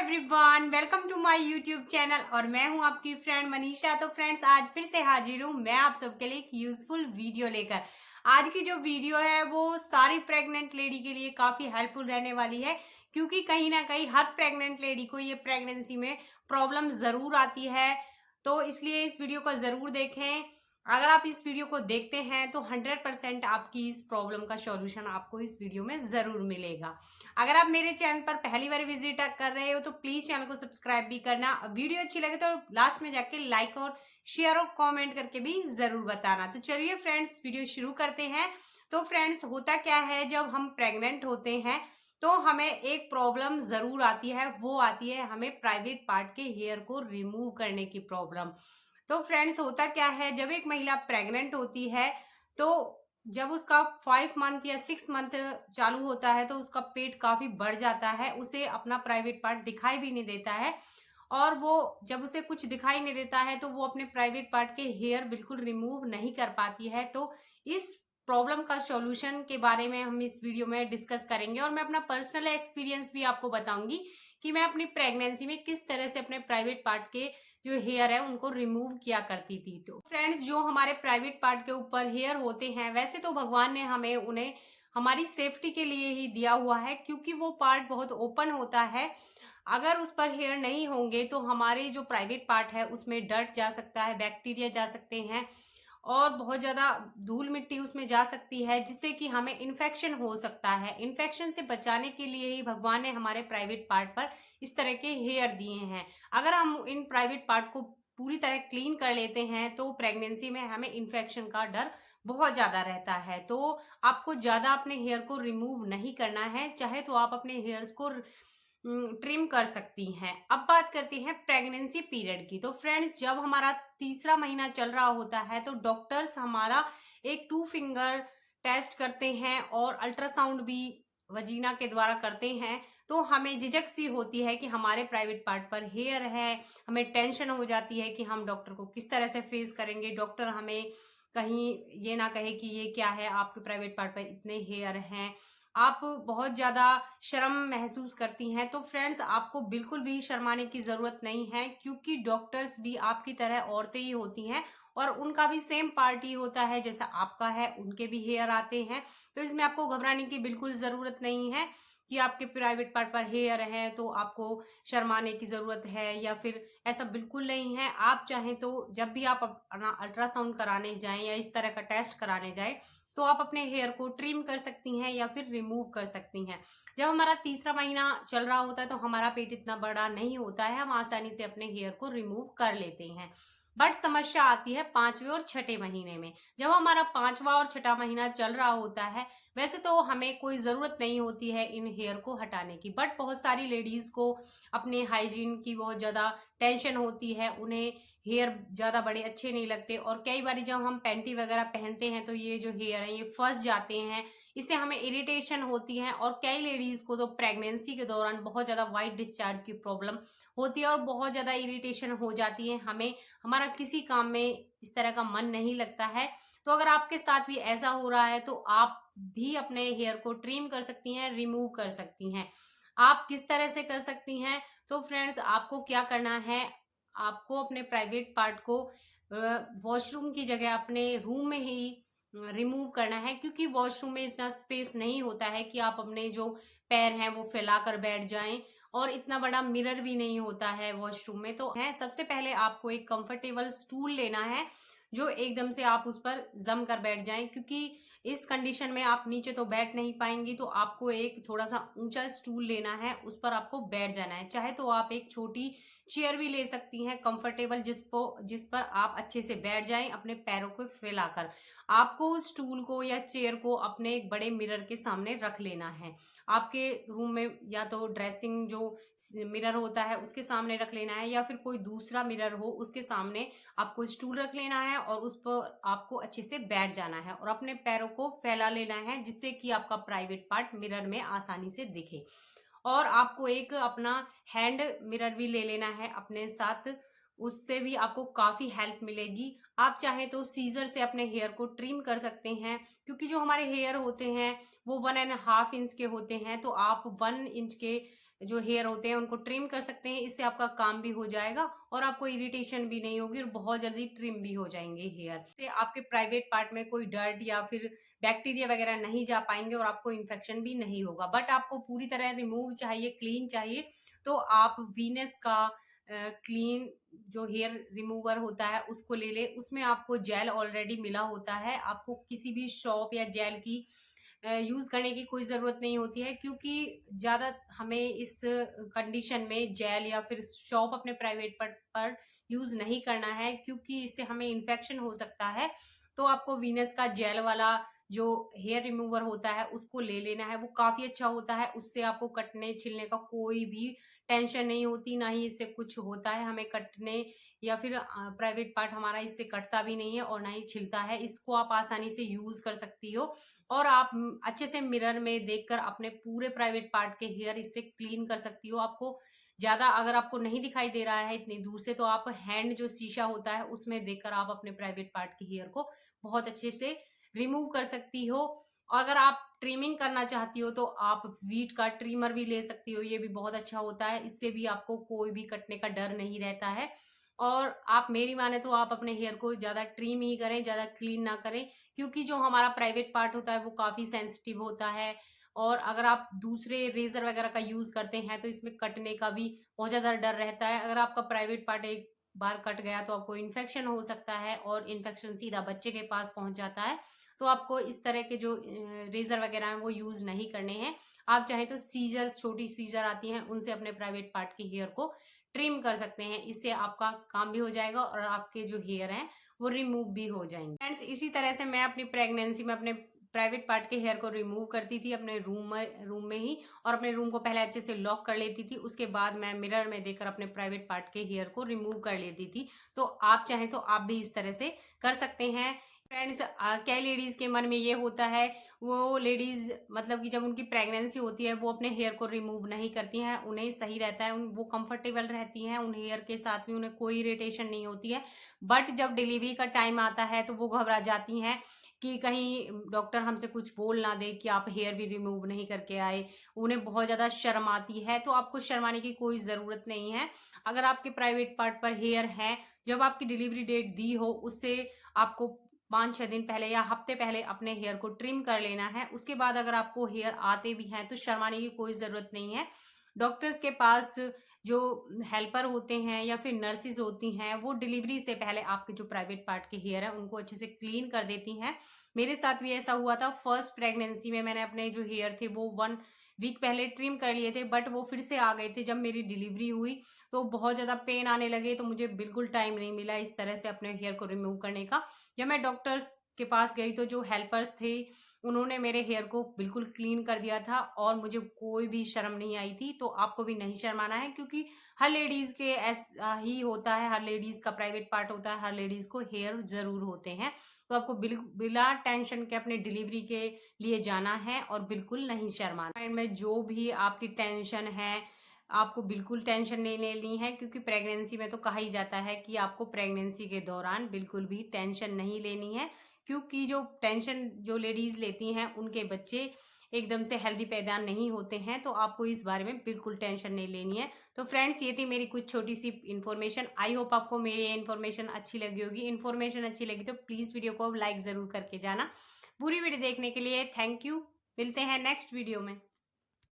Everyone, welcome to my YouTube channel और मैं हूं आपकी फ्रेंड मनीषा। तो फ्रेंड्स, आज फिर से हाजिर हूं मैं आप सबके लिए एक यूजफुल वीडियो लेकर। आज की जो वीडियो है वो सारी प्रेग्नेंट लेडी के लिए काफी हेल्पफुल रहने वाली है, क्योंकि कहीं ना कहीं हर प्रेग्नेंट लेडी को ये प्रेगनेंसी में प्रॉब्लम जरूर आती है। तो इसलिए इस वीडियो को जरूर देखें। अगर आप इस वीडियो को देखते हैं तो 100% आपकी इस प्रॉब्लम का सॉल्यूशन आपको इस वीडियो में जरूर मिलेगा। अगर आप मेरे चैनल पर पहली बार विजिट कर रहे हो तो प्लीज चैनल को सब्सक्राइब भी करना। वीडियो अच्छी लगे तो लास्ट में जाके लाइक और शेयर और कमेंट करके भी जरूर बताना। तो चलिए फ्रेंड्स, वीडियो शुरू करते हैं। तो फ्रेंड्स, होता क्या है, जब हम प्रेग्नेंट होते हैं तो हमें एक प्रॉब्लम जरूर आती है, वो आती है हमें प्राइवेट पार्ट के हेयर को रिमूव करने की प्रॉब्लम। तो फ्रेंड्स, होता क्या है, जब एक महिला प्रेग्नेंट होती है तो जब उसका 5 मंथ या 6 मंथ चालू होता है तो उसका पेट काफी बढ़ जाता है, उसे अपना प्राइवेट पार्ट दिखाई भी नहीं देता है। और वो जब उसे कुछ दिखाई नहीं देता है तो वो अपने प्राइवेट पार्ट के हेयर बिल्कुल रिमूव नहीं कर पाती है। तो इस प्रॉब्लम का सॉल्यूशन के बारे में हम इस वीडियो में डिस्कस करेंगे और मैं अपना पर्सनल एक्सपीरियंस भी आपको बताऊंगी कि मैं अपनी प्रेगनेंसी में किस तरह से अपने प्राइवेट पार्ट के जो हेयर है उनको रिमूव किया करती थी। तो फ्रेंड्स, जो हमारे प्राइवेट पार्ट के ऊपर हेयर होते हैं, वैसे तो भगवान ने हमें उन्हें हमारी सेफ्टी के लिए ही दिया हुआ है, क्योंकि वो पार्ट बहुत ओपन होता है। अगर उस पर हेयर नहीं होंगे तो हमारे जो प्राइवेट पार्ट है उसमें डर्ट जा सकता है, बैक्टीरिया जा सकते हैं और बहुत ज्यादा धूल मिट्टी उसमें जा सकती है, जिससे कि हमें इन्फेक्शन हो सकता है। इन्फेक्शन से बचाने के लिए ही भगवान ने हमारे प्राइवेट पार्ट पर इस तरह के हेयर दिए हैं। अगर हम इन प्राइवेट पार्ट को पूरी तरह क्लीन कर लेते हैं तो प्रेगनेंसी में हमें इन्फेक्शन का डर बहुत ज्यादा रहता है। तो आपको ज्यादा अपने हेयर को रिमूव नहीं करना है, चाहे तो आप अपने हेयर्स को ट्रिम कर सकती हैं। अब बात करते हैं प्रेगनेंसी पीरियड की। तो फ्रेंड्स, जब हमारा तीसरा महीना चल रहा होता है तो डॉक्टर्स हमारा एक 2 फिंगर टेस्ट करते हैं और अल्ट्रासाउंड भी वजीना के द्वारा करते हैं। तो हमें झिझक सी होती है कि हमारे प्राइवेट पार्ट पर हेयर है, हमें टेंशन हो जाती है कि हम डॉक्टर को किस तरह से फेस करेंगे। डॉक्टर हमें कहीं ये ना कहे कि ये क्या है, आपके प्राइवेट पार्ट पर इतने हेयर हैं, आप बहुत ज्यादा शर्म महसूस करती हैं। तो फ्रेंड्स, आपको बिल्कुल भी शर्माने की जरूरत नहीं है, क्योंकि डॉक्टर्स भी आपकी तरह औरतें ही होती हैं और उनका भी सेम पार्ट ही होता है जैसा आपका है, उनके भी हेयर आते हैं। तो इसमें आपको घबराने की बिल्कुल जरूरत नहीं है कि आपके प्राइवेट पार्ट पर हेयर है तो आपको शर्माने की जरूरत है, या फिर ऐसा बिल्कुल नहीं है। आप चाहें तो जब भी आप अपना अल्ट्रासाउंड कराने जाएं या इस तरह का टेस्ट कराने जाएं तो आप अपने हेयर को ट्रिम कर सकती हैं या फिर रिमूव कर सकती हैं। जब हमारा तीसरा महीना चल रहा होता है तो हमारा पेट इतना बड़ा नहीं होता है, हम आसानी से अपने हेयर को रिमूव कर लेते हैं। बट समस्या आती है 5वें और छठे महीने में। जब हमारा 5वां और छठा महीना चल रहा होता है, वैसे तो हमें कोई जरूरत नहीं होती है इन हेयर को हटाने की, बट बहुत सारी लेडीज को अपने हाइजीन की बहुत ज्यादा टेंशन होती है, उन्हें हेयर ज्यादा बड़े अच्छे नहीं लगते और कई बार जब हम पैंटी वगैरह पहनते हैं तो ये जो हेयर है ये फंस जाते हैं, इससे हमें इरिटेशन होती है। और कई लेडीज को तो प्रेगनेंसी के दौरान बहुत ज्यादा वाइट डिस्चार्ज की प्रॉब्लम होती है और बहुत ज्यादा इरिटेशन हो जाती है, हमें हमारा किसी काम में इस तरह का मन नहीं लगता है। तो अगर आपके साथ भी ऐसा हो रहा है तो आप भी अपने हेयर को ट्रिम कर सकती हैं, रिमूव कर सकती हैं। आप किस तरह से कर सकती हैं? तो फ्रेंड्स, आपको क्या करना है, आपको अपने प्राइवेट पार्ट को वॉशरूम की जगह अपने रूम में ही रिमूव करना है, क्योंकि वॉशरूम में इतना स्पेस नहीं होता है कि आप अपने जो पैर हैं वो फैलाकर बैठ जाएं, और इतना बड़ा मिरर भी नहीं होता है वॉशरूम में। तो है, सबसे पहले आपको एक कंफर्टेबल स्टूल लेना है जो एकदम से आप उस पर जम कर बैठ जाएं, क्योंकि इस कंडीशन में आप नीचे तो बैठ नहीं पाएंगी। तो आपको एक थोड़ा सा ऊंचा स्टूल लेना है, उस पर आपको बैठ जाना है। चाहे तो आप एक छोटी चेयर भी ले सकती हैं कंफर्टेबल, जिस पर आप अच्छे से बैठ जाएं अपने पैरों को फैलाकर। आपको उस स्टूल को या चेयर को अपने एक बड़े मिरर के सामने रख लेना है। आपके रूम में या तो ड्रेसिंग जो मिरर होता है उसके सामने रख लेना है, या फिर कोई दूसरा मिरर हो उसके सामने आपको स्टूल रख लेना है और उस पर आपको अच्छे से बैठ जाना है और अपने पैरों को फैला लेना है, जिससे कि आपका प्राइवेट पार्ट मिरर में आसानी से दिखे। और आपको एक अपना हैंड मिरर भी ले लेना है अपने साथ, उससे भी आपको काफी हेल्प मिलेगी। आप चाहे तो सीजर से अपने हेयर को ट्रिम कर सकते हैं, क्योंकि जो हमारे हेयर होते हैं वो 1.5 इंच के होते हैं। तो आप 1 इंच के जो हेयर होते हैं उनको ट्रिम कर सकते हैं। इससे आपका काम भी हो जाएगा और आपको इरिटेशन भी नहीं होगी और बहुत जल्दी ट्रिम भी हो जाएंगे हेयर। इससे आपके प्राइवेट पार्ट में कोई डर्ट या फिर बैक्टीरिया वगैरह नहीं जा पाएंगे और आपको इन्फेक्शन भी नहीं होगा। बट आपको पूरी तरह रिमूव चाहिए, क्लीन चाहिए, तो आप वीनस का क्लीन जो हेयर रिमूवर होता है उसको ले ले। उसमें आपको जेल ऑलरेडी मिला होता है, आपको किसी भी शॉप या जेल की यूज करने की कोई जरूरत नहीं होती है, क्योंकि ज्यादा हमें इस कंडीशन में जेल या फिर शॉप अपने प्राइवेट पर यूज नहीं करना है, क्योंकि इससे हमें इन्फेक्शन हो सकता है। तो आपको वीनस का जेल वाला जो हेयर रिमूवर होता है उसको ले लेना है। वो काफी अच्छा होता है, उससे आपको कटने छिलने का कोई भी टेंशन नहीं होती, ना ही इससे कुछ होता है हमें कटने या फिर प्राइवेट पार्ट हमारा इससे कटता भी नहीं है और ना ही छिलता है। इसको आप आसानी से यूज कर सकती हो और आप अच्छे से मिरर में देखकर अपने पूरे प्राइवेट पार्ट के हेयर इससे क्लीन कर सकती हो। आपको ज्यादा अगर आपको नहीं दिखाई दे रहा है इतनी दूर से, तो आप हैंड जो शीशा होता है उसमें देखकर आप अपने प्राइवेट पार्ट के हेयर को बहुत अच्छे से रिमूव कर सकती हो। और अगर आप ट्रिमिंग करना चाहती हो तो आप वीट का ट्रिमर भी ले सकती हो, ये भी बहुत अच्छा होता है। इससे भी आपको कोई भी कटने का डर नहीं रहता है। और आप मेरी माने तो आप अपने हेयर को ज्यादा ट्रिम ही करें, ज्यादा क्लीन ना करें, क्योंकि जो हमारा प्राइवेट पार्ट होता है वो काफी सेंसिटिव होता है। और अगर आप दूसरे रेजर वगैरह का यूज करते हैं तो इसमें कटने का भी बहुत ज्यादा डर रहता है। अगर आपका प्राइवेट पार्ट एक बार कट गया तो आपको इन्फेक्शन हो सकता है और इन्फेक्शन सीधा बच्चे के पास पहुंच जाता है। तो आपको इस तरह के जो रेजर वगैरह हैं वो यूज नहीं करने हैं। आप चाहे तो सीजर्स, छोटी सीजर आती हैं, उनसे अपने प्राइवेट पार्ट के हेयर को ट्रिम कर सकते हैं। इससे आपका काम भी हो जाएगा और आपके जो हेयर हैं वो रिमूव भी हो जाएंगे। फ्रेंड्स, इसी तरह से मैं अपनी प्रेगनेंसी में अपने प्राइवेट पार्ट के हेयर को रिमूव करती थी अपने रूम में ही, और अपने रूम को पहले अच्छे से लॉक कर लेती थी। उसके बाद मैं मिरर में देखकर अपने प्राइवेट पार्ट के हेयर को रिमूव कर लेती थी। तो आप चाहें तो आप भी इस तरह से कर सकते हैं। फ्रेंड्स, कई लेडीज के मन में ये होता है, वो लेडीज मतलब कि जब उनकी प्रेगनेंसी होती है वो अपने हेयर को रिमूव नहीं करती हैं, उन्हें सही रहता है, वो कंफर्टेबल रहती हैं उन हेयर के साथ में, उन्हें कोई इरिटेशन नहीं होती है। बट जब डिलीवरी का टाइम आता है तो वो घबरा जाती हैं कि कहीं डॉक्टर हमसे कुछ बोल ना दे कि आप हेयर भी रिमूव नहीं करके आए। उन्हें बहुत ज़्यादा शर्म आती है। तो आपको शर्माने की कोई ज़रूरत नहीं है। अगर आपके प्राइवेट पार्ट पर हेयर है, जब आपकी डिलीवरी डेट दी हो उससे आपको 5-6 दिन पहले या हफ्ते पहले अपने हेयर को ट्रिम कर लेना है। उसके बाद अगर आपको हेयर आते भी हैं तो शर्माने की कोई ज़रूरत नहीं है। डॉक्टर्स के पास जो हेल्पर होते हैं या फिर नर्सिस होती हैं वो डिलीवरी से पहले आपके जो प्राइवेट पार्ट के हेयर है उनको अच्छे से क्लीन कर देती हैं। मेरे साथ भी ऐसा हुआ था। फर्स्ट प्रेगनेंसी में मैंने अपने जो हेयर थे वो 1 वीक पहले ट्रिम कर लिए थे, बट वो फिर से आ गए थे जब मेरी डिलीवरी हुई। तो बहुत ज़्यादा पेन आने लगे, तो मुझे बिल्कुल टाइम नहीं मिला इस तरह से अपने हेयर को रिमूव करने का। जब मैं डॉक्टर्स के पास गई तो जो हेल्पर्स थे उन्होंने मेरे हेयर को बिल्कुल क्लीन कर दिया था और मुझे कोई भी शर्म नहीं आई थी। तो आपको भी नहीं शर्माना है, क्योंकि हर लेडीज के ऐसा ही होता है, हर लेडीज का प्राइवेट पार्ट होता है, हर लेडीज को हेयर जरूर होते हैं। तो आपको बिना टेंशन के अपने डिलीवरी के लिए जाना है और बिल्कुल नहीं शर्माना। एंड में जो भी आपकी टेंशन है आपको बिल्कुल टेंशन नहीं लेनी है, क्योंकि प्रेगनेंसी में तो कहा ही जाता है कि आपको प्रेगनेंसी के दौरान बिल्कुल भी टेंशन नहीं लेनी है, क्योंकि जो टेंशन जो लेडीज लेती हैं उनके बच्चे एकदम से हेल्दी पैदा नहीं होते हैं। तो आपको इस बारे में बिल्कुल टेंशन नहीं लेनी है। तो फ्रेंड्स, ये थी मेरी कुछ छोटी सी इन्फॉर्मेशन। आई होप आपको मेरी ये इन्फॉर्मेशन अच्छी लगी होगी। इन्फॉर्मेशन अच्छी लगी तो प्लीज़ वीडियो को लाइक ज़रूर करके जाना। पूरी वीडियो देखने के लिए थैंक यू। मिलते हैं नेक्स्ट वीडियो में।